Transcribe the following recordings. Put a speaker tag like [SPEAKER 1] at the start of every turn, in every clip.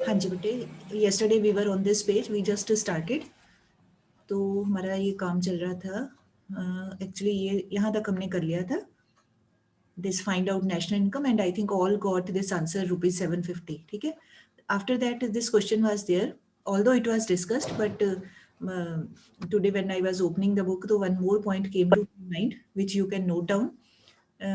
[SPEAKER 1] हाँ जी बेटे, yesterday we were on this page, we just started. तो हमारा ये काम चल रहा था, एक्चुअली ये यहाँ तक हमने कर लिया था, this find out national income, and I think all got this answer rupees 750. ठीक है. After that this question was there, although it was discussed, but today when I was opening the book, so one more point came to mind which you can note down.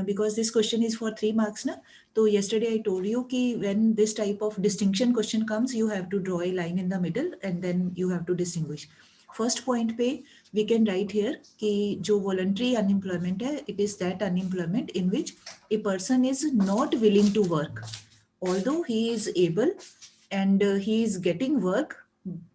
[SPEAKER 1] Because this question is for 3 marks na. So yesterday I told you कि when this type of distinction question comes, you have to draw a line in the middle and then you have to distinguish. First point पे we can write here कि जो voluntary unemployment है, it is that unemployment in which a person is not willing to work, although he is able and he is getting work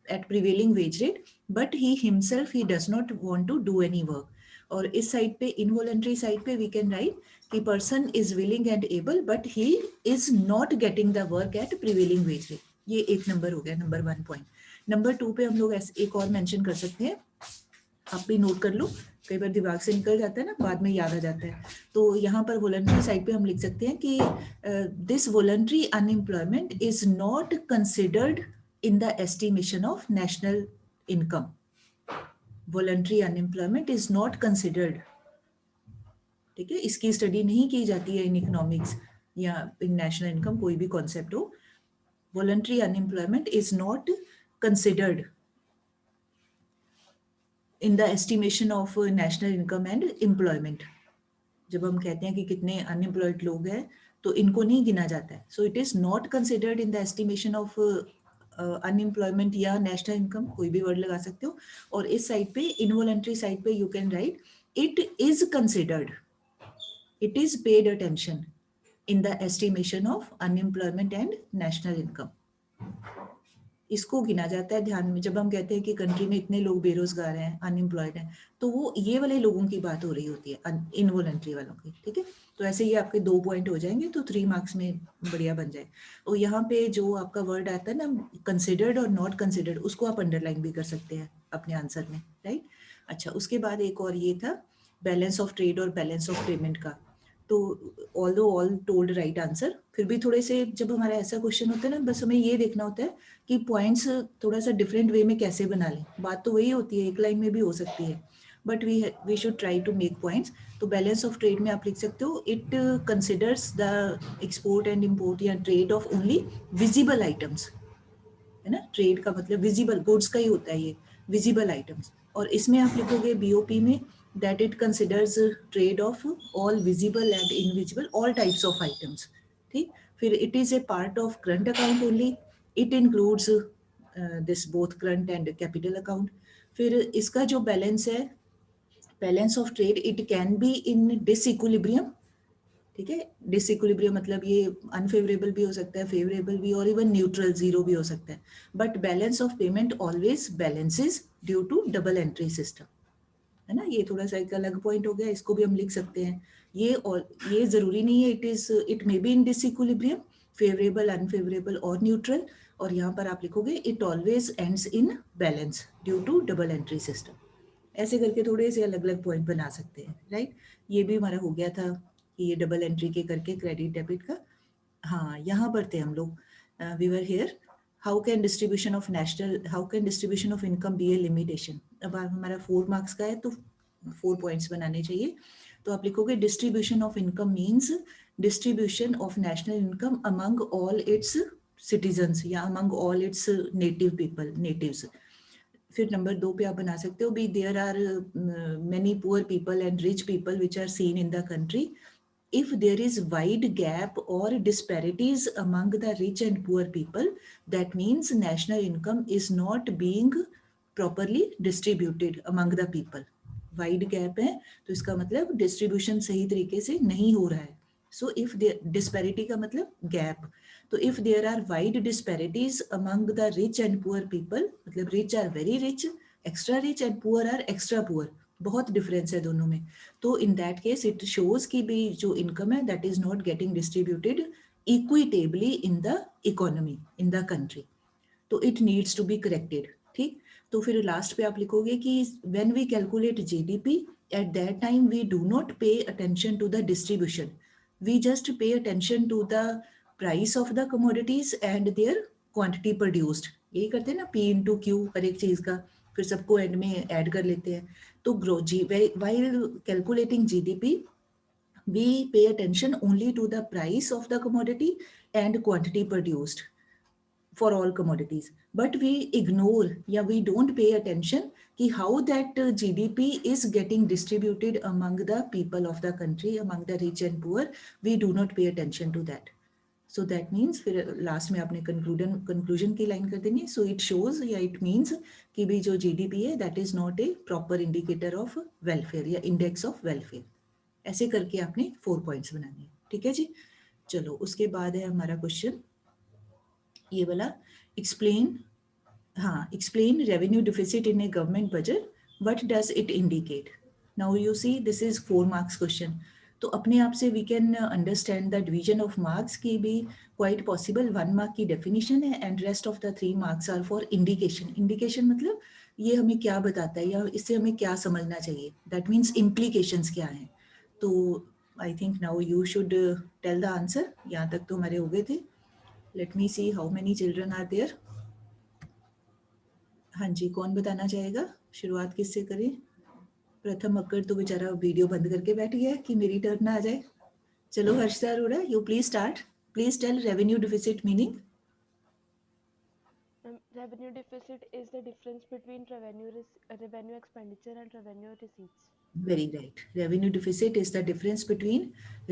[SPEAKER 1] at prevailing wage rate, but he himself he does not want to do any work. और इस side पे involuntary side पे we can write कि person is willing and able but he is not getting the work at prevailing wage rate. ये एक number हो गया, number 1 point. Number 2 पे हम लोग एक और मेंशन कर सकते हैं, आप भी नोट कर लो, कई बार दिमाग से निकल जाता है ना, बाद में याद आ जाता है. तो यहाँ पर वॉलंटरी साइड पे हम लिख सकते हैं कि this voluntary unemployment is not considered in the estimation of national income. Voluntary unemployment is not considered. ठीक है, इसकी स्टडी नहीं की जाती है इन इकोनॉमिक्स या इन नेशनल इनकम, कोई भी कॉन्सेप्ट हो. Voluntary unemployment is not considered in the estimation of national income and employment. जब हम कहते हैं कि कितने अनएम्प्लॉयड लोग हैं तो इनको नहीं गिना जाता है. So it is not considered in the estimation of unemployment या नेशनल इनकम, कोई भी वर्ड लगा सकते हो. और इस साइड पे इनवॉलंटरी साइड पे you can right it is considered, it is paid attention in the estimation of unemployment and national income. इसको गिना जाता है ध्यान में. जब हम कहते हैं कि कंट्री में इतने लोग बेरोजगार हैं, अनएम्प्लॉयड हैं, तो वो ये वाले लोगों की बात हो रही होती है, इनवॉलंटरी वालों की. ठीक है, तो ऐसे ये आपके 2 पॉइंट हो जाएंगे, तो 3 मार्क्स में बढ़िया बन जाए. और यहाँ पे जो आपका वर्ड आता है ना, कंसिडर्ड और नॉट कंसिडर्ड, उसको आप अंडरलाइन भी कर सकते हैं अपने आंसर में, राइट. अच्छा, उसके बाद एक और ये था बैलेंस ऑफ ट्रेड और बैलेंस ऑफ पेमेंट का. तो ऑल टोल्ड राइट आंसर, फिर भी थोड़े से जब हमारा ऐसा क्वेश्चन होता है ना, बस हमें ये देखना होता है कि पॉइंट्स थोड़ा सा डिफरेंट वे में कैसे बना लें. बात तो वही होती है, एक लाइन में भी हो सकती है, but we should try to make points. तो बैलेंस ऑफ ट्रेड में आप लिख सकते हो it considers the export and import या trade of only visible items, है ना. ट्रेड का मतलब विजिबल गुड्स का ही होता है, ये विजिबल आइटम्स. और इसमें आप लिखोगे बीओपी में that it considers trade of all visible and invisible, all types of items. ठीक, फिर it is a part of current account only, it includes this both current and capital account. फिर इसका जो बैलेंस है, balance of trade, it can be in disequilibrium. ठीक है, disequilibrium मतलब ये अनफेवरेबल भी हो सकता है, फेवरेबल भी, और इवन न्यूट्रल जीरो भी हो सकता है. But balance of payment always balances due to double entry system, है ना. ये थोड़ा सा एक अलग पॉइंट हो गया, इसको भी हम लिख सकते हैं. ये और ये जरूरी नहीं है, it may be in disequilibrium, favourable, unfavourable और न्यूट्रल. और यहाँ पर आप लिखोगे it always ends in balance due to double entry system. ऐसे करके थोड़े से अलग अलग पॉइंट बना सकते हैं, राइट. ये भी हमारा हो गया था कि ये डबल एंट्री के करके क्रेडिट डेबिट का. हाँ, यहाँ पर थे हम लोग, we were here. How can distribution of income be a limitation. अब हमारा 4 मार्क्स का है तो 4 पॉइंट्स बनाने चाहिए. तो आप लिखोगे distribution of income means distribution of national income among all its citizens या among all its native people, natives. फिर नंबर 2 पे आप बना सकते हो भी there are many poor people and rich people which are seen in the country. If there is wide gap or disparities among the rich and poor people, that means national income is not being properly distributed among the people. Wide gap है तो इसका मतलब distribution सही तरीके से नहीं हो रहा है. So if the disparity का मतलब gap. तो if there are wide disparities among the rich and poor people, मतलब rich are very rich, extra rich, and poor are extra poor. बहुत डिफरेंस है दोनों में. तो in that case it shows कि भी जो इनकम है that is not getting distributed equitably in the economy, in the country. तो it needs to be corrected. ठीक, तो फिर लास्ट पे आप लिखोगे कि when we calculate GDP at that time we do not pay attention to the distribution, we just pay attention to the price of the commodities and there quantity produced, यही करते हैं ना, P इंटू क्यू हर एक चीज का, फिर सबको and में ऐड कर लेते हैं. तो growth while calculating GDP we pay attention only to the price of the commodity and quantity produced for all commodities, but we ignore, yeah, we don't pay attention ki how that GDP is getting distributed among the people of the country, among the rich and poor. We do not pay attention to that. So that means फिर last में आपने conclusion की line कर देनी. So it shows या it means कि भी जो GDP है that is not A proper indicator of welfare या इंडेक्स ऑफ वेलफेयर. ऐसे करके आपने 4 पॉइंट्स बनाने हैं. ठीक है जी. चलो उसके बाद है हमारा क्वेश्चन ये वाला, एक्सप्लेन. हाँ, explain revenue deficit in a government budget, what does it indicate. Now you see this is 4 marks question. तो अपने आप से we can understand the division of marks की भी क्वाइट पॉसिबल. 1 मार्क की डेफिनेशन है and rest of the 3 marks are for indication. Indication मतलब ये हमें क्या बताता है या इससे हमें क्या समझना चाहिए, दैट मीन्स इम्प्लीकेशंस क्या हैं. तो I think now you should tell the answer. यहाँ तक तो हमारे हो गए थे. Let me see how many children are there. हाँ जी, कौन बताना चाहेगा? शुरुआत किससे करें? प्रथम अक्कर तो बेचारा वीडियो बंद करके बैठ गया कि मेरी टर्न ना आ जाए. चलो Harshita Arora, you please start. Please tell revenue deficit meaning.
[SPEAKER 2] Revenue deficit is the difference between revenue expenditure and revenue receipts.
[SPEAKER 1] Very right. Revenue deficit is the difference between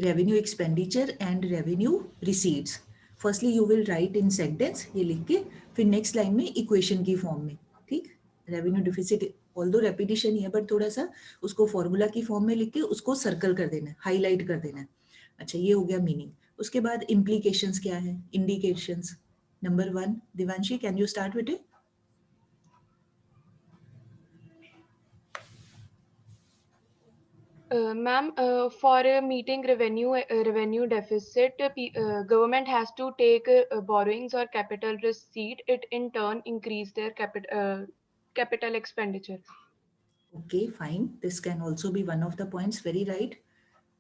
[SPEAKER 1] revenue expenditure and revenue receipts. Firstly, you will write in sentence ये लिख के, फिर next line में equation की form में. ठीक. Revenue deficit although repetition ही है but थोड़ा सा उसको formula की form में लिख के उसको circle कर देना है, highlight कर देना है. अच्छा, ये हो गया meaning. उसके बाद implications क्या है? Indications. Number 1, Devanshi, can you start with it?
[SPEAKER 2] Ma'am, for meeting revenue deficit, government has to take borrowings or capital receipt. It in turn increase their capital expenditure.
[SPEAKER 1] Okay, fine. This can also be one of the points. Very right.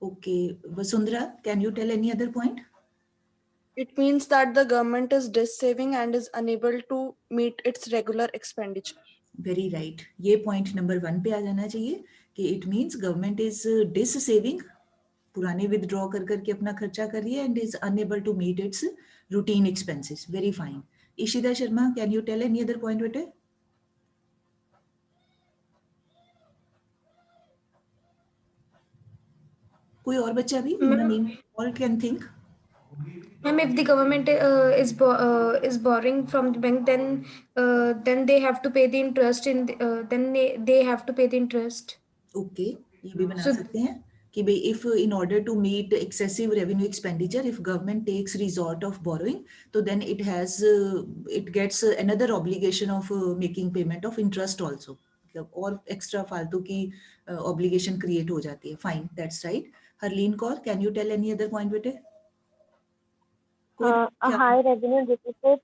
[SPEAKER 1] Okay, Vasundhara, can you tell any other point?
[SPEAKER 3] It means that the government is dis-saving and is unable to meet its regular expenditure.
[SPEAKER 1] Very right. ये point number 1 पे आ जाना चाहिए कि it means government is dis-saving, पुराने withdraw कर करके अपना खर्चा कर रही है and is unable to meet its routine expenses. Very fine. Ishita Sharma, can you tell any other point with it? कोई और बच्चा भी in the name all can think.
[SPEAKER 4] Ma'am, if the government is borrowing from the bank, then they have to pay the interest then they have to pay the interest.
[SPEAKER 1] Okay, ये भी बना सकते हैं कि भाई if in order to meet excessive revenue expenditure, if government takes resort of borrowing, तो then it gets another obligation of making payment of interest also. और extra फालतू की obligation create हो जाती है. Fine, that's right. Harleen Kaur, can you tell any other point with it?
[SPEAKER 5] A high revenue deficit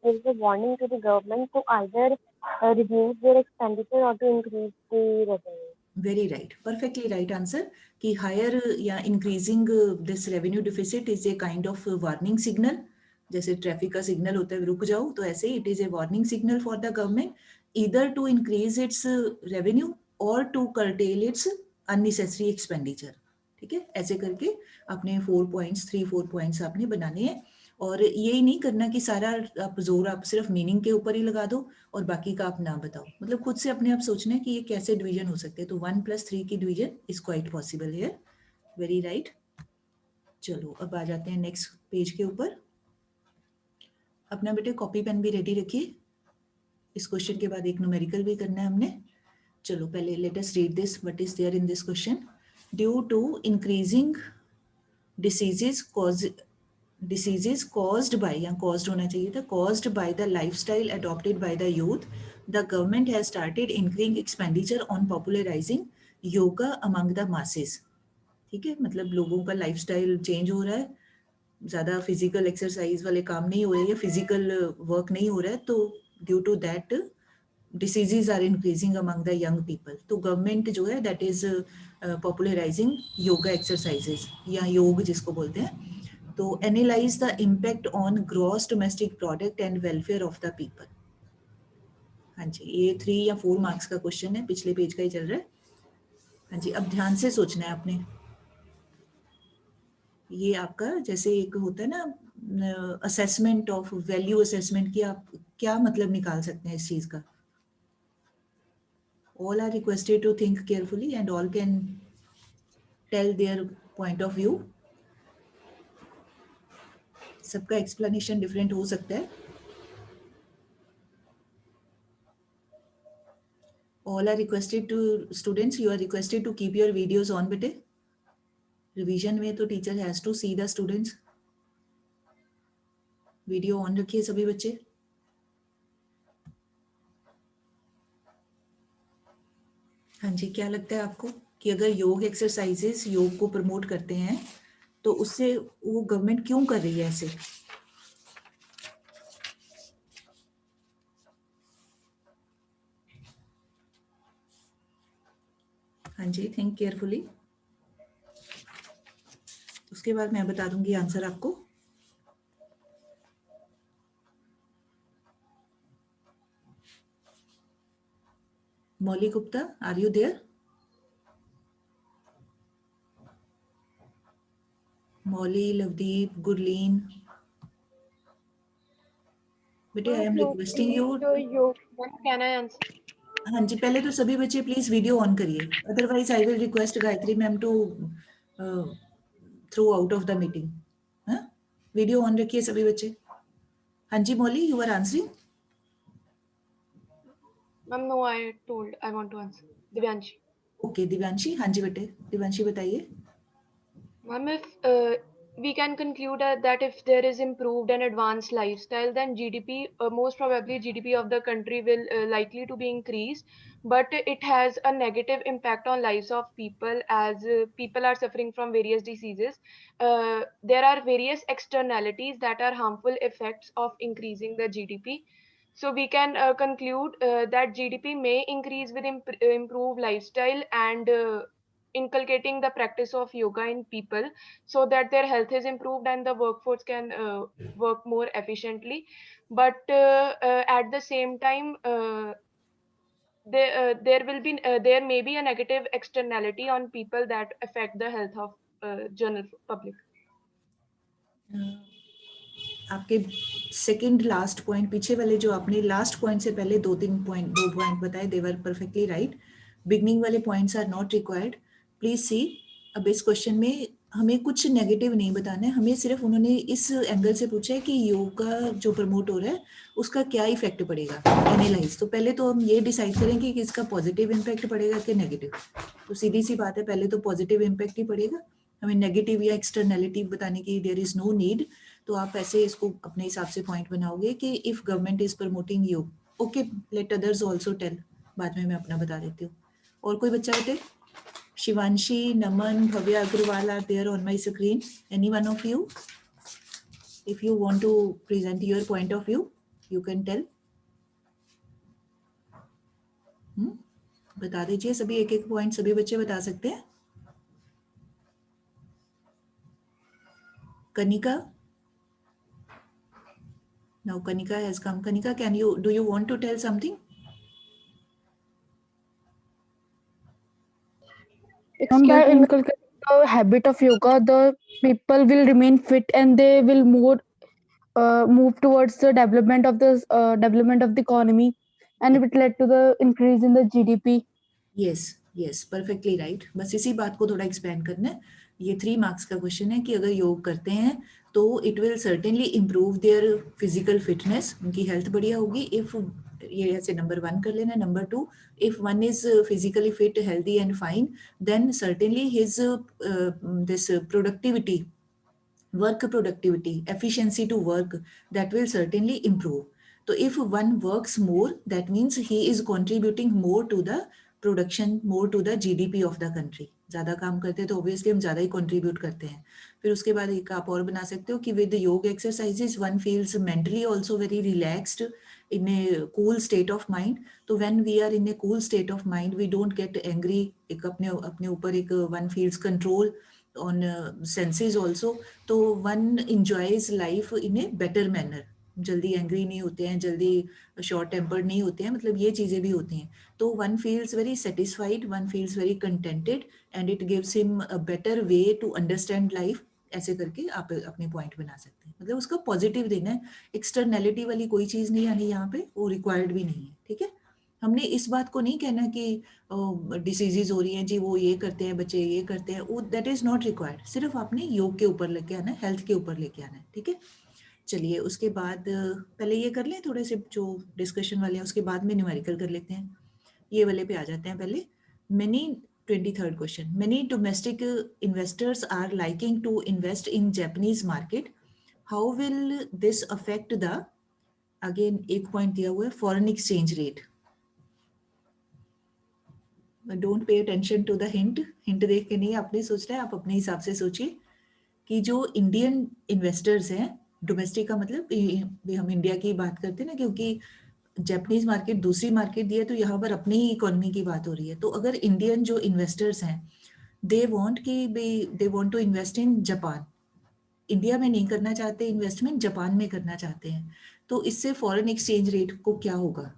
[SPEAKER 5] gives a warning to the government to either reduce their expenditure or to increase the revenue.
[SPEAKER 1] Very right. Perfectly right answer. कि higher या increasing this revenue deficit is a kind of warning signal. जैसे traffic का signal होता है रुक जाओ, तो ऐसे it is a warning signal for the government either to increase its revenue or to curtail its unnecessary expenditure. ठीक है, ऐसे करके अपने 3-4 पॉइंट्स आपने बनाने हैं. और यही नहीं करना कि सारा आप सिर्फ मीनिंग के ऊपर ही लगा दो और बाकी का आप ना बताओ. मतलब खुद से अपने आप सोचना है कि ये कैसे डिवीजन हो सकते हैं. तो 1+3 की division is quite possible here. Very right. चलो अब आ जाते हैं नेक्स्ट पेज के ऊपर. अपना बेटे कॉपी पेन भी रेडी रखिए. इस क्वेश्चन के बाद एक न्यूमेरिकल भी करना है हमने. चलो पहले let us read this what is there in this question. Due to increasing diseases caused by, या caused होना चाहिए था, caused by the lifestyle adopted by the youth, the government has started increasing expenditure on popularizing yoga among the masses. ठीक है, मतलब लोगों का lifestyle change हो रहा है, ज़्यादा फिजिकल एक्सरसाइज वाले काम नहीं हो रहे या फिजिकल वर्क नहीं हो रहा है, तो due to that diseases are increasing among the young people. तो गवर्नमेंट जो है that is popularizing yoga exercises या योग जिसको बोलते हैं. तो analyse the impact on gross domestic product and welfare of the people. हाँ जी, ये 3 या 4 मार्क्स का क्वेश्चन है, पिछले पेज का ही चल रहा है। हाँ जी, अब ध्यान से सोचना है आपने। ये आपका जैसे एक होता है ना असेसमेंट ऑफ वैल्यू असेसमेंट की, आप क्या मतलब निकाल सकते हैं इस चीज का। All are requested to think carefully and all can tell their point of view. सबका explanation different हो सकता है। All are requested to, students you are requested to keep your videos on बेटे। Revision में तो teacher has to see the students। Video on रखिए सभी बच्चे। हाँ जी, क्या लगता है आपको कि अगर योग एक्सरसाइजेस योग को प्रमोट करते हैं तो उससे वो गवर्नमेंट क्यों कर रही है ऐसे? हाँ जी, थिंक केयरफुली। उसके बाद मैं बता दूंगी आंसर आपको। Molly Gupta, are you there? Molly, Lavdeep, Gurleen. बेटे, I am requesting you.
[SPEAKER 2] Can I answer?
[SPEAKER 1] हाँ जी, पहले तो सभी बच्चे प्लीज वीडियो ऑन करिए, otherwise I will request Gayatri ma'am to throw out of the meeting. हाँ, वीडियो ऑन रखिए सभी बच्चे। हाँ जी Mouli, you are answering.
[SPEAKER 2] Ma'am, no, I told I want to answer. Divyanshi.
[SPEAKER 1] Okay Divyanshi, हाँ जी बेटे, दिव्यांशी बताइए।
[SPEAKER 2] Ma'am, if we can conclude that if there is improved and advanced lifestyle, then GDP, most probably GDP of the country will likely to be increased, but it has a negative impact on lives of people as people are suffering from various diseases. There are various externalities that are harmful effects of increasing the GDP. So we can conclude that GDP may increase with improved lifestyle and inculcating the practice of yoga in people so that their health is improved and the workforce can work more efficiently. But at the same time, there may be a negative externality on people that affect the health of general public.
[SPEAKER 1] आपके second last point, पीछे वाले जो आपने last point से पहले दो point बताए, they were perfectly right. Beginning वाले points are not required, please see. अब इस क्वेश्चन में हमें कुछ नेगेटिव नहीं बताना है, हमें सिर्फ उन्होंने इस एंगल से पूछा है कि योगा जो प्रमोट हो रहा है उसका क्या इफेक्ट पड़ेगा, एनालाइज। तो पहले तो हम ये डिसाइड करेंगे कि इसका पॉजिटिव इम्पैक्ट पड़ेगा कि नेगेटिव। तो सीधी सी बात है, पहले तो पॉजिटिव इम्पैक्ट ही पड़ेगा, हमें नेगेटिव या एक्सटर्नैलिटी बताने की देयर इज नो नीड। तो आप ऐसे इसको अपने हिसाब से पॉइंट बनाओगे कि if government is promoting yoga, okay let others also tell, बाद में मैं अपना बता देती हूँ। और कोई बच्चा बेटे? Shivanshi, Naman, Bhavya Agarwal are there on my screen. Any one of you, if you want to present your point of view you can tell. बता दीजिए सभी, एक एक पॉइंट सभी बच्चे बता सकते हैं। Kanika, now Kanika has come. Kanika, do you want to tell something?
[SPEAKER 3] By inculcating the habit of yoga, the people will remain fit and they will move towards the development of the economy, and it will lead to the increase in the GDP.
[SPEAKER 1] Yes, perfectly right. बस इसी बात को थोड़ा expand करना है। ये 3 marks का question है कि अगर योग करते हैं तो it will certainly improve their physical fitness, उनकी हेल्थ बढ़िया होगी। इफ ये ऐसे नंबर 1 कर लेना। Number 2, if one is physically fit, healthy and fine, then certainly his this productivity, work productivity, efficiency to work, that will certainly improve. So if one works more, that means he is contributing more to the production, more to the GDP of the country. ज़्यादा काम करते हैं तो obviously हम ज़्यादा ही contribute करते हैं। फिर उसके बाद एक आप और बना सकते हो कि with yoga exercises one feels mentally also very relaxed, in a cool state of mind. तो when we are in a cool state of mind, we don't get angry, एक अपने ऊपर एक one feels control, on senses also, तो one enjoys life in a better manner. जल्दी angry नहीं होते हैं, जल्दी शॉर्ट टेम्पर्ड नहीं होते हैं, मतलब ये चीज़ें भी होती हैं. तो one feels very satisfied, one feels very contented and it gives him a better way to understand life. ऐसे करके आप अपने पॉइंट बना सकते हैं. मतलब उसका पॉजिटिव देना है, एक्सटर्नैलिटी वाली कोई चीज़ नहीं आनी यहाँ पे, वो रिक्वायर्ड भी नहीं है. ठीक है, हमने इस बात को नहीं कहना कि डिसीजेज हो रही हैं जी, वो ये करते हैं बच्चे, ये करते हैं, वो दैट इज़ नॉट रिक्वायर्ड. सिर्फ आपने योग के ऊपर लेके आना है, हेल्थ के ऊपर लेके आना है. ठीक है, चलिए उसके बाद पहले ये कर लें थोड़े से जो डिस्कशन वाले हैं, उसके बाद में न्यूमेरिकल कर लेते हैं. ये वाले पे आ जाते हैं पहले. Many 23rd question, many domestic investors are liking to invest in Japanese market. How will this affect the, again एक पॉइंट दिया हुआ है, foreign exchange rate. Don't pay attention to the hint. Hint देख के नहीं आपने सोचना है, आप अपने हिसाब से सोचिए कि जो इंडियन इन्वेस्टर्स हैं, डोमेस्टिक का मतलब भी हम इंडिया की बात करते हैं ना, क्योंकि जापानीज मार्केट दूसरी मार्केट दी है, तो यहाँ पर अपनी ही इकोनॉमी की बात हो रही है. तो अगर इंडियन जो इन्वेस्टर्स हैं, they want to invest in Japan, India में नहीं करना चाहते इन्वेस्टमेंट, जापान में करना चाहते हैं, तो इससे फॉरेन एक्सचेंज रेट को क्या होगा.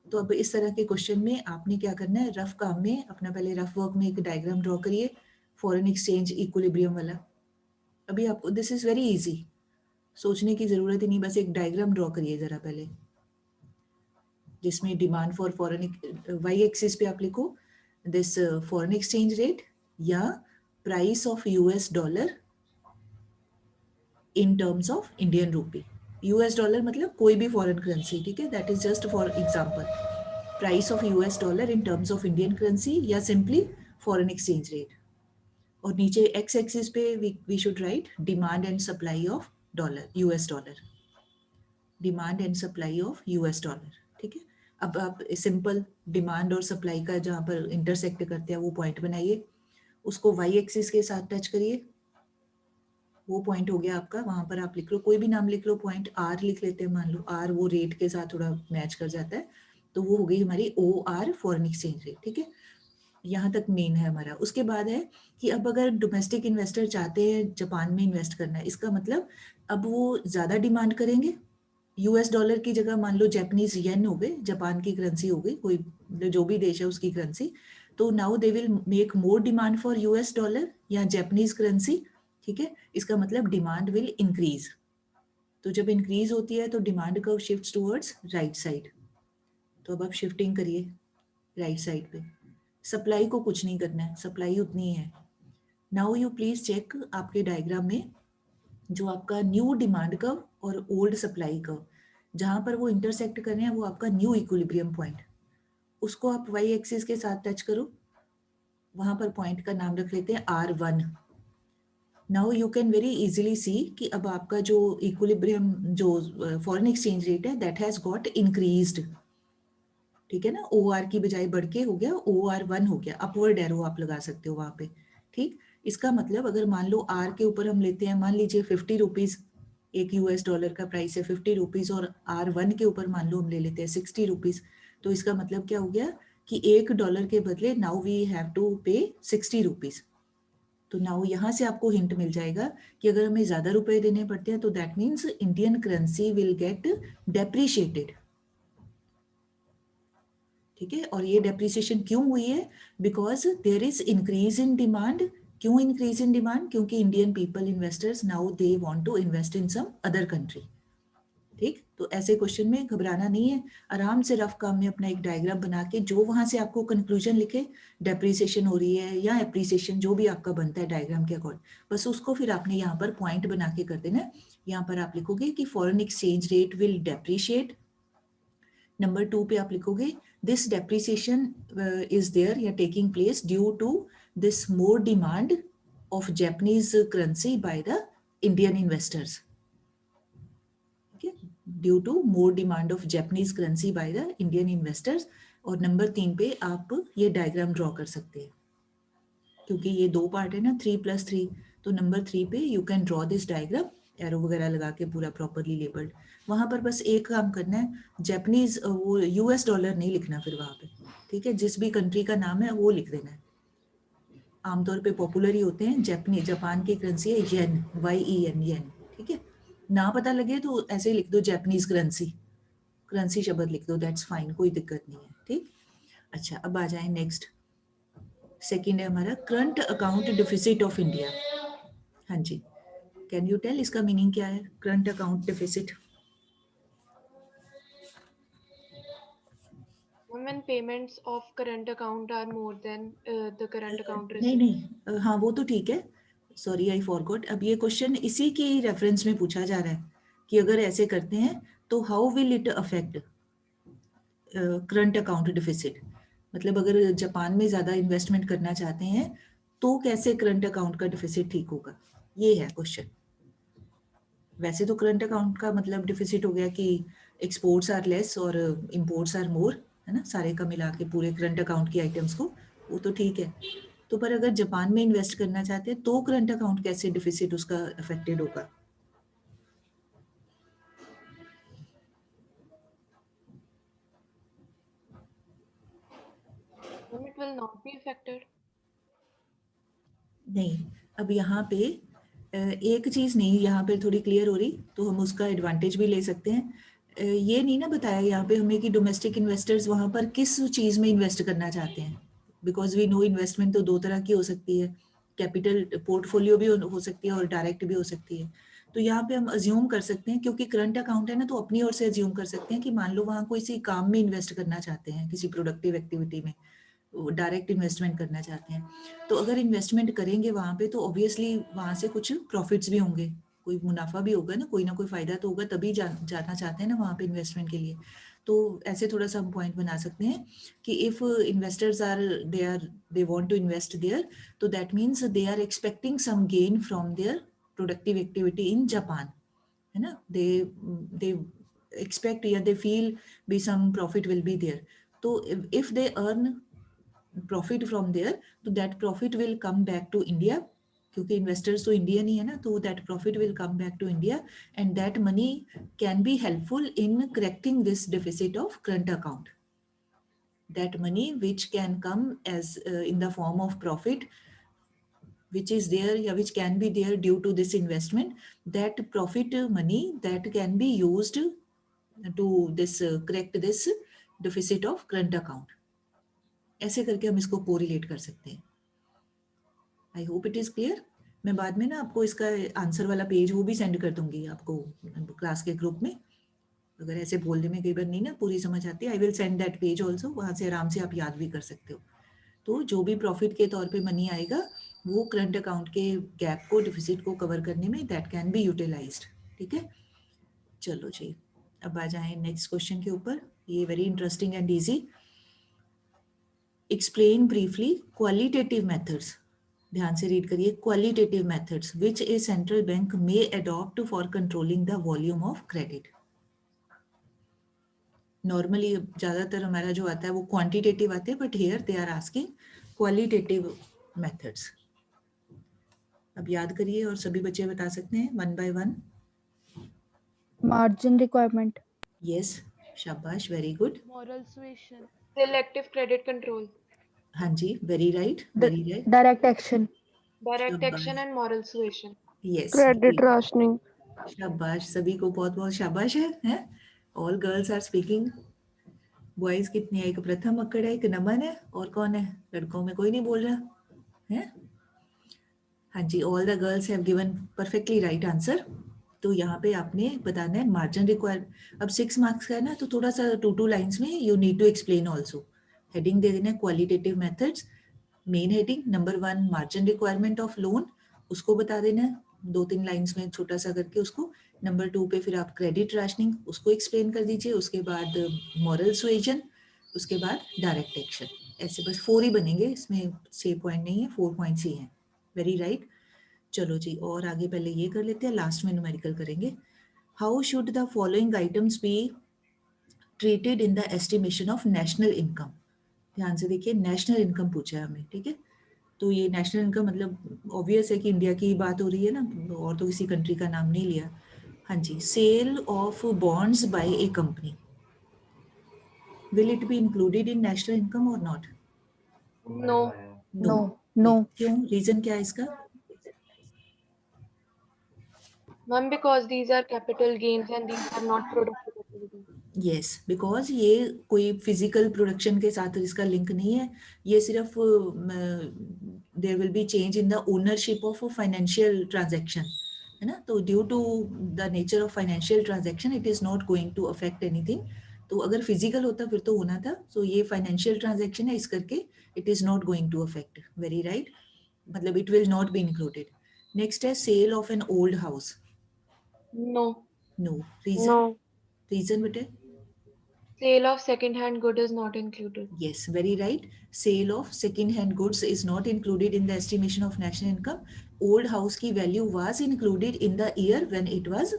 [SPEAKER 1] तो अब इस तरह के क्वेश्चन में आपने क्या करना है, रफ काम में अपना पहले रफ वर्क में एक डायग्राम ड्रॉ करिए, फॉरेन एक्सचेंज इक्विलिब्रियम वाला. अभी आपको दिस इज वेरी इजी, सोचने की जरूरत ही नहीं, बस एक डायग्राम ड्रॉ करिए जरा पहले, जिसमें demand for foreign, Y axis पे आप लिखो दिस फॉरेन एक्सचेंज रेट या price of US dollar in terms of Indian rupee. US dollar मतलब कोई भी फॉरेन करेंसी, ठीक है, that is just for example, price of US dollar in terms of Indian currency या simply foreign exchange rate. और नीचे X axis पे we should write demand and supply of dollar, US dollar, demand and supply of US dollar. ठीक है, अब आप simple demand और supply का जहाँ पर इंटरसेक्ट करते हैं वो पॉइंट बनाइए, उसको वाई एक्सिस के साथ टच करिए, वो पॉइंट हो गया आपका. वहां पर आप लिख लो, कोई भी नाम लिख लो, पॉइंट आर लिख लेते हैं, मान लो आर वो रेट के साथ थोड़ा मैच कर जाता है, तो वो हो गई हमारी O R, foreign exchange rate. ठीक है, यहाँ तक मेन है हमारा. उसके बाद है कि अब अगर डोमेस्टिक इन्वेस्टर चाहते हैं जापान में इन्वेस्ट करना है, इसका मतलब अब वो ज़्यादा डिमांड करेंगे. यूएस डॉलर की जगह मान लो जापानीज येन हो गए, जापान की करेंसी हो गई, कोई जो भी देश है उसकी करेंसी, तो now they will make more demand for US dollar या जापानीज करेंसी. ठीक है, इसका मतलब डिमांड विल इंक्रीज. तो जब इंक्रीज होती है तो demand curve shifts towards right side. तो अब आप शिफ्टिंग करिए राइट साइड पे. सप्लाई को कुछ नहीं करना है, सप्लाई उतनी है. नाउ यू प्लीज चेक आपके डायग्राम में जो आपका न्यू डिमांड कर्व और ओल्ड सप्लाई कर्व, जहां पर वो इंटरसेक्ट कर रहे हैं, वो आपका न्यू इक्विलिब्रियम पॉइंट, उसको आप वाई एक्सिस के साथ टच करो. वहां पर पॉइंट का नाम रख लेते हैं R1. Now you can very easily सी कि अब आपका जो इक्विलिब्रियम जो फॉरेन एक्सचेंज रेट है दैट हैज गॉट इंक्रीज्ड. ठीक है ना, ओ आर की बजाय बढ़ के हो गया OR1 हो गया, अपवर्ड एरो आप लगा सकते हो वहां पे. ठीक, इसका मतलब अगर मान लो आर के ऊपर हम लेते हैं, मान लीजिए 50 रुपीज एक यूएस डॉलर का प्राइस है 50 रुपीज, और R1 के ऊपर मान लो हम ले लेते हैं 60 रुपीज, तो इसका मतलब क्या हो गया कि $1 के बदले नाउ वी हैव टू पे 60 रुपीज. तो नाउ यहाँ से आपको हिंट मिल जाएगा कि अगर हमें ज्यादा रुपए देने पड़ते हैं तो that means Indian currency will get depreciated. ठीक है, और ये डेप्रिसिएशन क्यों हुई है, because there is increase in demand. क्यों इंक्रीज इन डिमांड, क्योंकि Indian people investors now they want to invest in some other country. ठीक, तो ऐसे क्वेश्चन में घबराना नहीं है, आराम से रफ काम में अपना एक डायग्राम बना के जो वहां से आपको कंक्लूजन लिखे, डेप्रिसिएशन हो रही है या एप्रिसिएशन, जो भी आपका बनता है डायग्राम के अकॉर्डिंग, बस उसको फिर आपने यहाँ पर पॉइंट बना के कर देना. यहाँ पर आप लिखोगे कि foreign exchange rate will depreciate. Number 2 पे आप लिखोगे this depreciation is there या taking place due to this more demand of Japanese currency by the Indian investors. Okay, due to more demand of Japanese currency by the Indian investors. और number 3 पे आप ये diagram draw कर सकते हैं, क्योंकि ये 2 पार्ट है ना, 3+3, तो नंबर 3 पे you can draw this diagram, arrow वगैरह लगा के पूरा प्रॉपरली लेबल्ड. वहां पर बस एक काम करना है, जापानीज वो यूएस डॉलर नहीं लिखना फिर वहां पे. ठीक है, जिस भी कंट्री का नाम है वो लिख देना है. आमतौर पे पॉपुलर ही होते हैं। जापान की करेंसी है येन, YEN, येन, ठीक है। ना पता लगे तो ऐसे ही लिख दो जापानीज करेंसी शब्द लिख दो, दैट्स फाइन, कोई दिक्कत नहीं है, ठीक। अच्छा, अब आ जाए नेक्स्ट। सेकंड है हमारा current account deficit of India. हाँ जी, कैन यू टेल इसका मीनिंग क्या है, current account deficit?
[SPEAKER 2] When payments of current account are more than the current account
[SPEAKER 1] नहीं
[SPEAKER 2] received.
[SPEAKER 1] नहीं, हाँ वो तो ठीक है, सॉरी आई फॉरगॉट। अब ये क्वेश्चन इसी के रेफरेंस में पूछा जा रहा है कि अगर ऐसे करते हैं तो how will it affect current account deficit. मतलब अगर जापान में ज़्यादा इन्वेस्टमेंट करना चाहते हैं तो कैसे करंट अकाउंट का डिफिसिट ठीक होगा, ये है क्वेश्चन। वैसे तो करंट अकाउंट का मतलब डिफिसिट हो गया कि एक्सपोर्ट्स आर लेस और इंपोर्ट्स आर मोर, है ना, सारे का मिला के पूरे करंट अकाउंट की आइटम्स को, वो तो ठीक है। तो पर अगर जापान में इन्वेस्ट करना चाहते हैं तो करंट अकाउंट कैसे डिफिसिट उसका अफेक्टेड होगा?
[SPEAKER 2] Then it will not be affected.
[SPEAKER 1] नहीं, अब यहाँ पे एक चीज़ नहीं यहाँ पे थोड़ी क्लियर हो रही, तो हम उसका एडवांटेज भी ले सकते हैं। ये नहीं ना बताया यहाँ पे हमें कि डोमेस्टिक इन्वेस्टर्स वहाँ पर किस चीज़ में इन्वेस्ट करना चाहते हैं, बिकॉज वी नो इन्वेस्टमेंट तो दो तरह की हो सकती है, कैपिटल पोर्टफोलियो भी हो सकती है और डायरेक्ट भी हो सकती है। तो यहाँ पे हम अज्यूम कर सकते हैं, क्योंकि करंट अकाउंट है ना, तो अपनी ओर से अज्यूम कर सकते हैं कि मान लो वहाँ कोई सी काम में इन्वेस्ट करना चाहते हैं, किसी प्रोडक्टिव एक्टिविटी में डायरेक्ट इन्वेस्टमेंट करना चाहते हैं। तो अगर इन्वेस्टमेंट करेंगे वहाँ पे तो ऑब्वियसली वहाँ से कुछ प्रॉफिट्स भी होंगे, कोई मुनाफा भी होगा ना कोई फ़ायदा तो होगा, तभी जाना चाहते हैं ना वहाँ पे इन्वेस्टमेंट के लिए। तो ऐसे थोड़ा सा हम पॉइंट बना सकते हैं कि if investors they want to invest there, तो that means they are expecting some gain from their productive activity in Japan, है ना। दे एक्सपेक्ट या दे फील भी some profit will be there. तो if they earn profit from there, तो that profit will come back to India, क्योंकि investors तो Indian ही है ना, तो that profit will come back to India and that money can be helpful in correcting this deficit of current account. That money which can come as in the form of profit which is there, yeah, which can be there due to this investment, that profit money that can be used to this correct this deficit of current account. ऐसे करके हम इसको correlate कर सकते हैं। I hope it is clear. मैं बाद में ना आपको इसका आंसर वाला पेज वो भी सेंड कर दूंगी आपको क्लास के ग्रुप में, अगर ऐसे बोलने में कई बार नहीं ना पूरी समझ आती, I will send that page also, वहाँ से आराम से आप याद भी कर सकते हो। तो जो भी प्रॉफिट के तौर पे मनी आएगा वो करंट अकाउंट के गैप को, डिफिसिट को कवर करने में दैट कैन बी यूटिलाइज्ड, ठीक है। चलो जी, अब आ जाए नेक्स्ट क्वेश्चन के ऊपर। ये very interesting and easy. Explain briefly qualitative methods, ध्यान से रीड करिए, qualitative methods which a central bank may adopt for controlling the volume of credit. Normally ज्यादातर हमारा जो आता है वो क्वांटिटेटिव आते हैं, but here they are asking qualitative methods. अब याद करिए और सभी बच्चे बता सकते हैं one by one.
[SPEAKER 3] Margin requirement.
[SPEAKER 1] Yes, शाबाश, very good.
[SPEAKER 6] Moral suasion.
[SPEAKER 2] Selective credit control.
[SPEAKER 1] हाँ जी, very right, very right.
[SPEAKER 3] Direct action.
[SPEAKER 2] Direct action and moral suasion.
[SPEAKER 1] Yes,
[SPEAKER 3] Credit rationing.
[SPEAKER 1] शाबाश, सभी को बहुत बहुत शाबाश है। All girls are speaking. Boys कितने हैं? एक प्रथम अक्कड़ है, एक नमन है, और कौन है? लड़कों में कोई नहीं बोल रहा है। हाँ जी, all the girls have given perfectly right answer. तो यहाँ पे आपने बताना है मार्जिन रिक्वायर। अब 6 मार्क्स का है ना, तो थोड़ा सा 2 लाइंस में you need to explain also. Heading दे देना qualitative methods, main heading number 1 margin requirement of loan, उसको बता देना 2-3 लाइंस में छोटा सा करके उसको। नंबर 2 पे फिर आप क्रेडिट राशनिंग उसको एक्सप्लेन कर दीजिए, उसके बाद मॉरल सुएजन, उसके बाद डायरेक्ट एक्शन। ऐसे बस 4 ही बनेंगे, इसमें 6 पॉइंट नहीं है, 4 पॉइंट्स ही हैं। Very right. चलो जी, और आगे पहले ये कर लेते हैं, लास्ट में न्यूमेरिकल करेंगे। How should the following items be treated in the estimation of national income. ध्यान से देखिए, नेशनल इनकम पूछा है हमें, ठीक है। तो ये नेशनल इनकम मतलब ऑब्वियस है कि इंडिया की बात हो रही है ना, और तो किसी कंट्री का नाम नहीं लिया। हाँ जी, sale of bonds by a company, will it be included in national income और नॉट?
[SPEAKER 2] No.
[SPEAKER 1] No.
[SPEAKER 3] No.
[SPEAKER 1] क्यों, रीजन क्या है इसका?
[SPEAKER 2] Ma'am, because these are capital gains and these are not productive activities.
[SPEAKER 1] Yes, because ये कोई physical production के साथ इसका लिंक नहीं है, ये सिर्फ there will be change in the ownership of financial transaction, है ना। तो due to the nature of financial transaction it is not going to affect anything. तो अगर फिजिकल होता फिर तो होना था, तो ये फाइनेंशियल ट्रांजैक्शन है, इस करके it is not going to affect. Very right, मतलब it will not be included. Next है sale of an old house.
[SPEAKER 2] No.
[SPEAKER 1] No, reason,
[SPEAKER 5] No.
[SPEAKER 1] Reason बेटे?
[SPEAKER 2] Sale of second-hand good is not included.
[SPEAKER 1] Yes, very right. Sale of second-hand goods is not included in the estimation of national income. Old house की value was included in the year when it was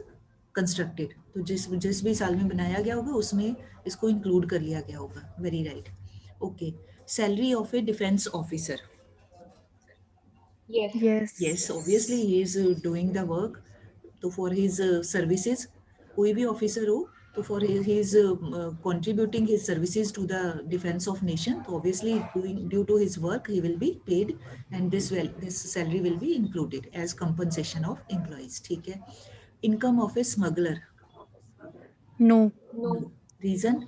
[SPEAKER 1] constructed. तो जिस भी साल में बनाया गया होगा उसमें इसको include कर लिया गया होगा. Very right. Okay. Salary of a defense officer.
[SPEAKER 2] Yes.
[SPEAKER 3] Yes.
[SPEAKER 1] Yes, obviously he is doing the work. तो for his services, कोई भी officer हो, तो for his contributing his services to the defense of nation, तो obviously due to his work he will be paid, and this salary will be included as compensation of employees. ठीक है. Income of a smuggler.
[SPEAKER 3] No.
[SPEAKER 2] No.
[SPEAKER 1] Reason?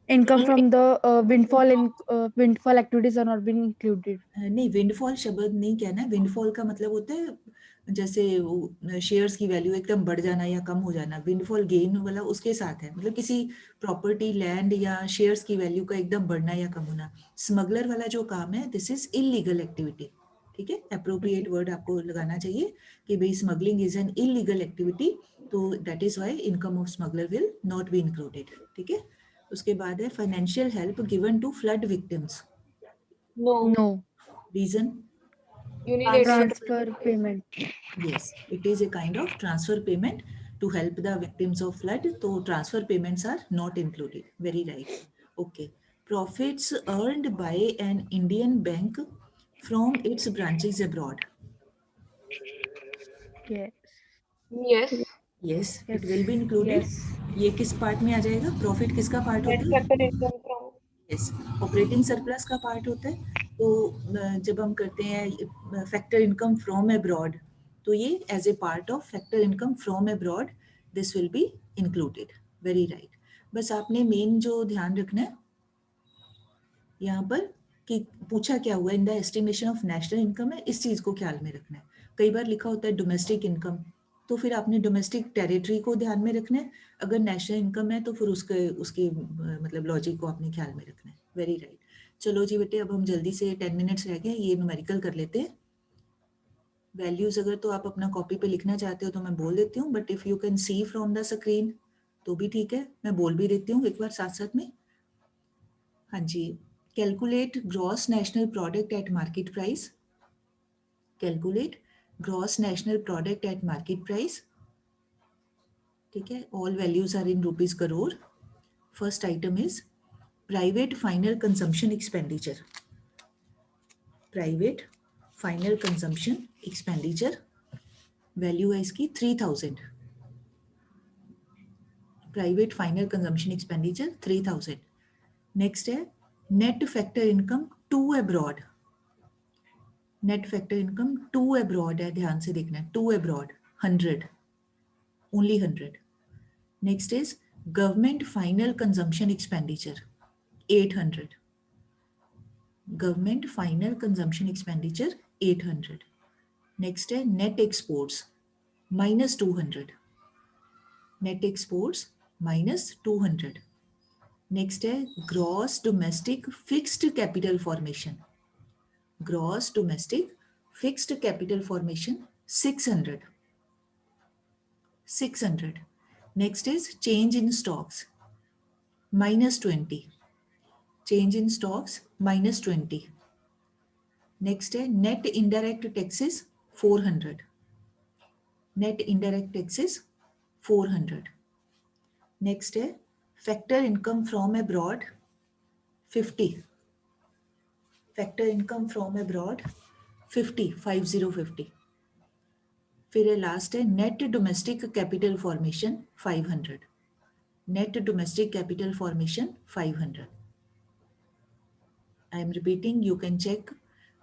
[SPEAKER 3] Income from the windfall activities are not being included.
[SPEAKER 1] नहीं, windfall शब्द नहीं कहना है। Windfall का मतलब होता है जैसे शेयर्स की वैल्यू एकदम बढ़ जाना या कम हो जाना। विंडफॉल गेन वाला उसके साथ है, मतलब किसी प्रॉपर्टी, लैंड या शेयर्स की वैल्यू का एकदम बढ़ना या कम होना। स्मगलर वाला जो काम है दिस इज इलीगल एक्टिविटी। ठीक है, अप्रोप्रिएट वर्ड आपको लगाना चाहिए कि भाई smuggling is an illegal activity, तो that is why income of smuggler will not be included. ठीक है, उसके बाद है financial help given to flood victims.
[SPEAKER 2] No.
[SPEAKER 3] No.
[SPEAKER 1] रीजन?
[SPEAKER 2] Unilateral.
[SPEAKER 3] Transfer payment.
[SPEAKER 1] Yes, it is a kind of transfer payment to help the victims of flood. So transfer payments are not included. Very right. Okay. Profits earned by an Indian bank from its branches abroad.
[SPEAKER 3] Yes.
[SPEAKER 2] Yes.
[SPEAKER 1] Yes, it will be included.
[SPEAKER 3] Yes.
[SPEAKER 1] ये किस part में आ जाएगा? Profit किसका part
[SPEAKER 2] Net
[SPEAKER 1] होता है?
[SPEAKER 2] capital income from.
[SPEAKER 1] Yes, operating surplus का part होता है। तो जब हम करते हैं फैक्टर इनकम फ्रॉम अब्रॉड, तो ये as a part of factor income from abroad this will be included. Very right. बस आपने मेन जो ध्यान रखना है यहाँ पर कि पूछा क्या हुआ in the estimation of national income है, इस चीज को ख्याल में रखना है। कई बार लिखा होता है डोमेस्टिक इनकम, तो फिर आपने डोमेस्टिक टेरिटरी को ध्यान में रखना है। अगर नेशनल इनकम है तो फिर उसके मतलब लॉजिक को आपने ख्याल में रखना है। Very right. चलो जी बेटे, अब हम जल्दी से 10 मिनट्स रह गए, ये न्यूमेरिकल कर लेते हैं। वैल्यूज अगर तो आप अपना कॉपी पे लिखना चाहते हो तो मैं बोल देती हूँ, but if you can see from the screen तो भी ठीक है, मैं बोल भी देती हूँ एक बार साथ साथ में। हाँ जी, calculate gross national product at market price. Calculate gross national product at market price. ठीक है, all values are in rupees crore. First item is private final consumption expenditure. Private final consumption expenditure value है इसकी 3000। Private final consumption expenditure 3000। Next है net factor income to abroad. Net factor income to abroad है, ध्यान से देखना है, to abroad 100, only 100। Next is government final consumption expenditure 800। Government final consumption expenditure 800। Next है net exports -200। Net exports -200। Next है gross domestic fixed capital formation. Gross domestic fixed capital formation 600। 600। Next is change in stocks -20। Change in stocks -20। Next है net indirect taxes 400। Net indirect taxes 400। Next है factor income from abroad 50। Factor income from abroad 50। फिर है last है net domestic capital formation 500। Net domestic capital formation 500। I am repeating, you can check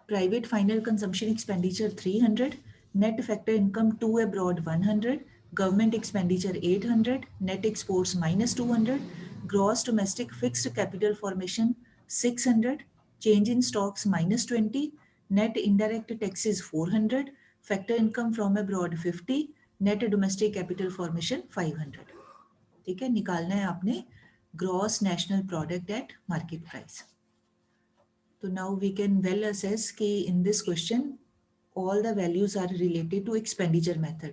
[SPEAKER 1] Private final consumption expenditure 300, net factor income to abroad 100, government expenditure 800, net exports minus 200, gross domestic fixed capital formation 600, change in stocks minus 20, net indirect taxes 400, factor income from abroad 50, net domestic capital formation 500. ठीक है, निकालना है आपने gross national product at market price. So now we can well assess कि in this question all the values are related to expenditure method.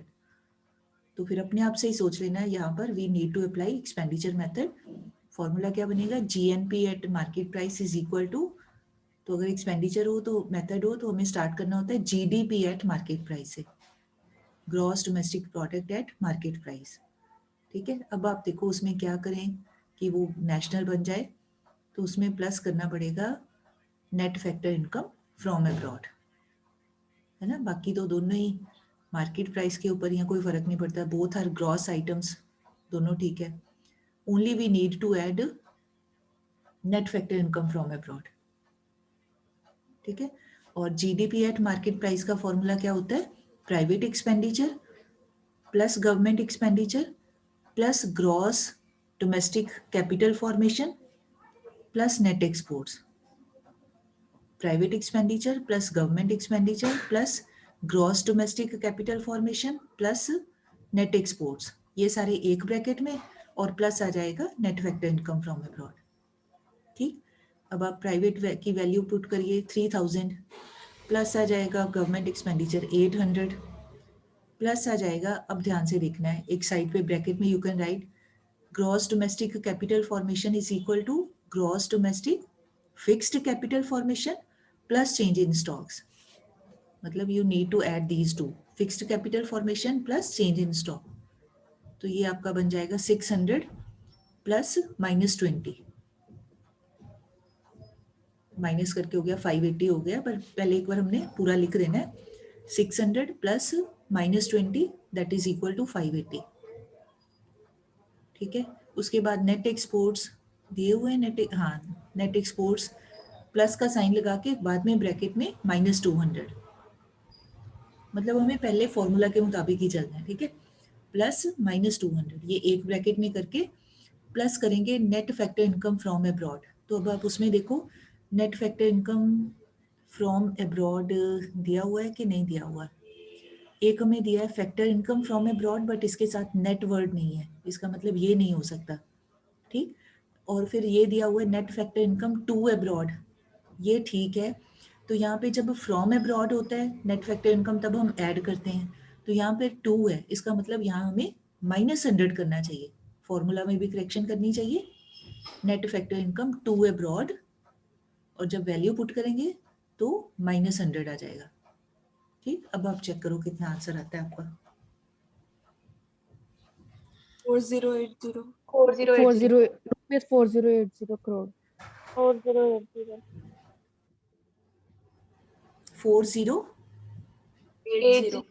[SPEAKER 1] तो फिर अपने आप से ही सोच लेना है यहाँ पर we need to apply expenditure method. Formula क्या बनेगा? GNP at market price is equal to, तो अगर एक्सपेंडिचर हो तो मेथड हो तो हमें स्टार्ट करना होता है GDP at market price से, gross domestic product at market price. ठीक है, अब आप देखो उसमें क्या करें कि वो नेशनल बन जाए. तो उसमें प्लस करना पड़ेगा net factor income from abroad, है ना. बाकी तो दोनों ही मार्केट प्राइस के ऊपर यहाँ कोई फर्क नहीं पड़ता, बोथ आर ग्रॉस आइटम्स, दोनों ठीक है. Only we need to add net factor income from abroad. ठीक है, और जीडीपी एट मार्केट प्राइस का फॉर्मूला क्या होता है? Private expenditure plus government expenditure plus gross domestic capital formation plus net exports. Private expenditure plus government expenditure plus gross domestic capital formation plus net exports, ये सारे एक bracket में, और plus आ जाएगा net factor income from abroad. ठीक, अब आप प्राइवेट की वैल्यू पुट करिए 3000, प्लस आ जाएगा गवर्नमेंट एक्सपेंडिचर 800, प्लस आ जाएगा, अब ध्यान से देखना है, एक साइड पे ब्रैकेट में you can write gross domestic capital formation is equal to gross domestic fixed capital formation plus change in stocks. मतलब you need to add these two, fixed capital formation plus change in stock. तो ये आपका बन जाएगा 600 plus minus 20, minus करके हो गया 580 हो गया, पर पहले एक बार हमने पूरा लिख देना है. 600 plus minus 20 that is equal to 580. ठीक है, उसके बाद नेट एक्सपोर्ट्स दिए हुए नेट, हाँ नेट एक्सपोर्ट्स प्लस का साइन लगा के बाद में ब्रैकेट में माइनस 200. मतलब हमें पहले फॉर्मूला के मुताबिक ही चलना है. ठीक है, प्लस माइनस 200 ये एक ब्रैकेट में करके प्लस करेंगे net factor income from abroad. तो अब आप उसमें देखो net factor income from abroad दिया हुआ है कि नहीं दिया हुआ. एक हमें दिया है factor income from abroad, but इसके साथ नेट वर्ड नहीं है, इसका मतलब ये नहीं हो सकता. ठीक, और फिर ये दिया हुआ है net factor income to abroad, ये ठीक है. तो यहाँ पे जब फ्रॉम अब्रॉड होता है नेट फैक्टर इनकम तब हम ऐड करते हैं, तो यहाँ पे 2 है, इसका मतलब यहाँ हमें -100 करना चाहिए. फॉर्मूला में भी करेक्शन करनी चाहिए. Net factor income to abroad, और जब वैल्यू पुट करेंगे तो -100 आ जाएगा. ठीक, अब आप चेक करो कितना आंसर आता है आपका.
[SPEAKER 6] 4080
[SPEAKER 3] 4080 crore.
[SPEAKER 5] 4080.
[SPEAKER 1] 40,
[SPEAKER 6] 80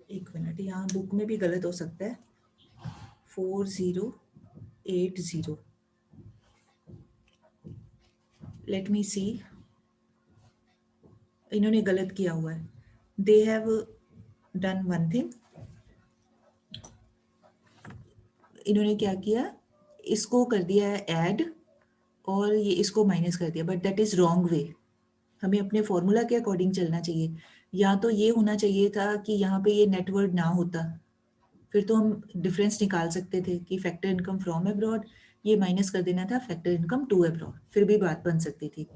[SPEAKER 1] एक मिनट, यहाँ बुक में भी गलत हो सकता है. 4080, लेट मी सी, इन्होंने गलत किया हुआ है. They have done one thing, इन्होंने क्या किया, इसको कर दिया है ऐड और ये इसको माइनस कर दिया, but that is wrong way. हमें अपने फॉर्मूला के अकॉर्डिंग चलना चाहिए. या तो ये होना चाहिए था कि यहाँ पे ये नेटवर्ड ना होता, फिर तो हम डिफरेंस निकाल सकते थे कि फैक्टर इनकम फ्रॉम अब्रॉड, ये माइनस कर देना था फैक्टर इनकम टू अब्रॉड, फिर भी बात बन सकती थी.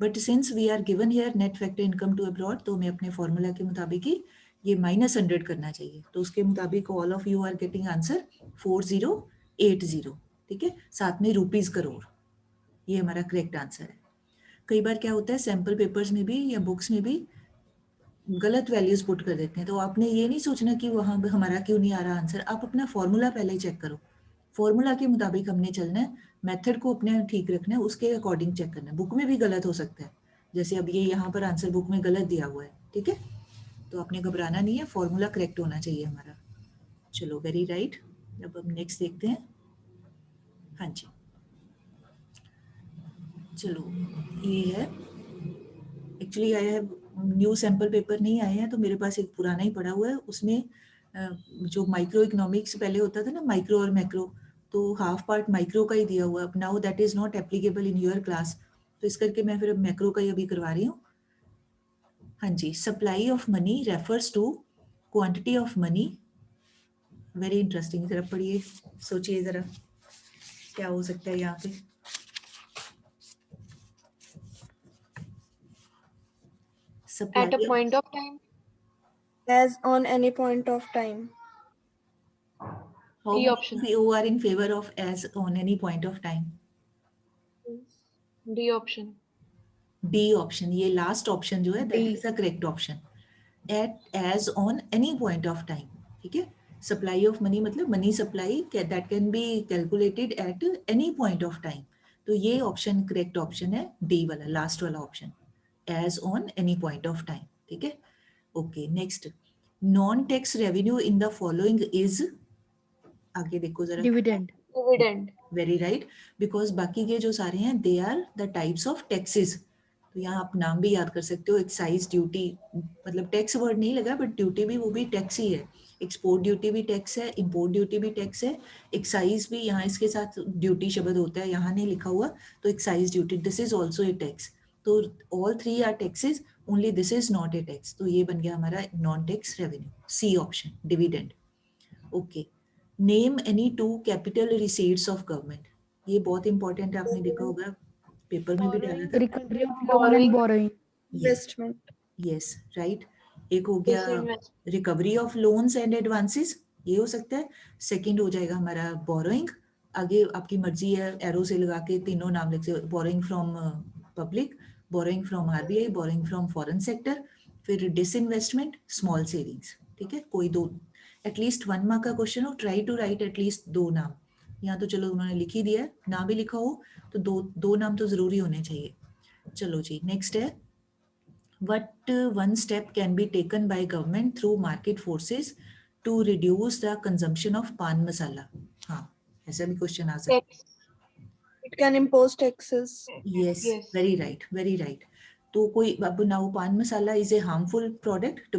[SPEAKER 1] But since we are given here net factor income to abroad, तो हमें अपने फॉर्मूला के मुताबिक ही ये -100 करना चाहिए. तो उसके मुताबिक all of you are getting answer 4080. ठीक है, साथ में रुपीज करोड़, ये हमारा करेक्ट आंसर है. कई बार क्या होता है सैम्पल पेपर्स में भी या बुक्स में भी गलत वैल्यूज पुट कर देते हैं, तो आपने ये नहीं सोचना कि वहाँ हमारा क्यों नहीं आ रहा आंसर. आप अपना फॉर्मूला पहले चेक करो, फॉर्मूला के मुताबिक हमने चलना है, मेथड को अपने ठीक रखना है, उसके अकॉर्डिंग चेक करना है. बुक में भी गलत हो सकता है, जैसे अब ये यहाँ पर आंसर बुक में गलत दिया हुआ है. ठीक है, तो आपने घबराना नहीं है, फॉर्मूला करेक्ट होना चाहिए हमारा. चलो, वेरी राइट. अब हम नेक्स्ट देखते हैं. हाँ जी, चलो ये है actually I have new sample paper नहीं आए हैं, तो मेरे पास एक पुराना ही पड़ा हुआ है। उसमें जो माइक्रो इकोनॉमिक्स पहले होता था ना, माइक्रो और मैक्रो, तो हाफ पार्ट माइक्रो का ही दिया हुआ है। Now that is not applicable in your class, तो इस करके मैं फिर मैक्रो का ही अभी करवा रही हूँ। हाँ जी, supply of money refers to quantity of money. Very interesting, जरा पढ़िए, सोचिए जरा क्या हो सकता है यहाँ पे।
[SPEAKER 2] At a
[SPEAKER 1] supply
[SPEAKER 2] point of time.
[SPEAKER 6] As on any point of time.
[SPEAKER 1] how
[SPEAKER 2] D
[SPEAKER 1] many
[SPEAKER 2] option.
[SPEAKER 1] of you are in favor of as on any point of time?
[SPEAKER 2] D option.
[SPEAKER 1] D option, ये last option जो है that
[SPEAKER 3] D.
[SPEAKER 1] Is the correct option. At as on any point of time, ठीक है। Supply of money मतलब money supply that can be calculated at any point of time. तो ये option correct option है, D वाला, last वाला option, as on any point of time, ठीक है। Okay, next, non tax revenue in the following is, आगे देखो जरा,
[SPEAKER 3] Dividend.
[SPEAKER 2] Dividend.
[SPEAKER 1] Very right, because बाकी के जो सारे हैं they are the types of taxes. तो यहाँ आप नाम भी याद कर सकते हो, एक्साइज ड्यूटी, मतलब टैक्स वर्ड नहीं लगा बट ड्यूटी भी वो भी टैक्स ही है। एक्सपोर्ट ड्यूटी भी टैक्स है, इंपोर्ट ड्यूटी भी टैक्स है, एक्साइज भी यहाँ इसके साथ ड्यूटी शब्द होता है, यहाँ नहीं लिखा हुआ, तो excise duty this is also a tax. तो all three are taxes, only this is not a tax. तो ये बन गया हमारा non tax revenue, C option, dividend. Okay, name any two capital receipts of government. ये बहुत important है, आपने देखा होगा पेपर में भी डाला था।
[SPEAKER 3] Recovery of loan and borrowing.
[SPEAKER 6] Investment.
[SPEAKER 1] Yes right, एक हो गया
[SPEAKER 2] Disinvest.
[SPEAKER 1] Recovery of loans and advances, ये हो सकता है। सेकंड हो जाएगा हमारा बोरोइंग, आगे आपकी मर्जी है, एरो से लगा के तीनों नाम लिख सकते, borrowing from public, borrowing from RBI, borrowing from foreign sector, फिर डिसइन्वेस्टमेंट, स्मॉल सेविंग्स, ठीक है। कोई दो, एटलीस्ट 1 मार्क का क्वेश्चन हो, ट्राई टू राइट एटलीस्ट 2 नाम। यहाँ तो चलो उन्होंने लिख ही दिया है, ना भी लिखा हो तो दो नाम तो जरूरी होने चाहिए। चलो जी, नेक्स्ट है, what one step can be taken by government through market forces to reduce the consumption of pan masala? हाँ, ऐसा भी क्वेश्चन आ सकता है।
[SPEAKER 2] Tax.
[SPEAKER 6] It can impose taxes.
[SPEAKER 1] Yes,
[SPEAKER 2] Yes.
[SPEAKER 1] very right, very right. तो कोई अब now पान मसाला is a harmful product